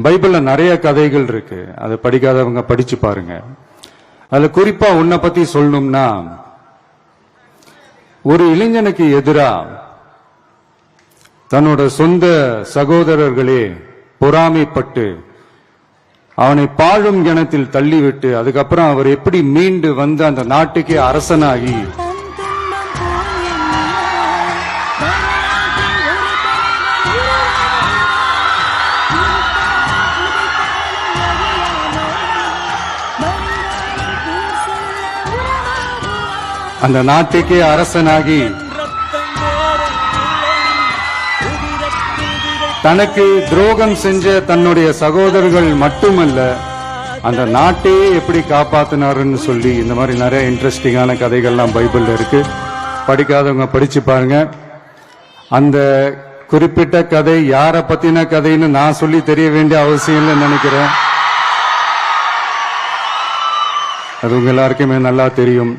பைபிள்ல நிறைய கதைகள் இருக்கு, அதை படிக்காதவங்க படிச்சு பாருங்க. அதுல குறிப்பா உன்னை பத்தி சொல்லணும்னா, ஒரு இளைஞனுக்கு எதிரா தன்னோட சொந்த சகோதரர்களே பொறாமைப்பட்டு அவனை பாழும் கிணத்தில் தள்ளிவிட்டு அதுக்கப்புறம் அவர் எப்படி மீண்டு வந்து அந்த நாட்டுக்கே அரசனாகி அந்த நாட்டுக்கே அரசனாகி தனக்கு துரோகம் செஞ்ச தன்னுடைய சகோதரர்கள் மட்டுமல்ல அந்த நாட்டையே எப்படி காப்பாத்தினாருன்னு சொல்லி இந்த மாதிரி நிறைய இன்ட்ரெஸ்டிங்கான கதைகள்லாம் பைபிள்ல இருக்கு. படிக்காதவங்க படிச்சு பாருங்க. அந்த குறிப்பிட்ட கதை யார பத்தின கதைன்னு நான் சொல்லி தெரிய வேண்டிய அவசியம் இல்லைன்னு நினைக்கிறேன். அது உங்க எல்லாருக்குமே நல்லா தெரியும்.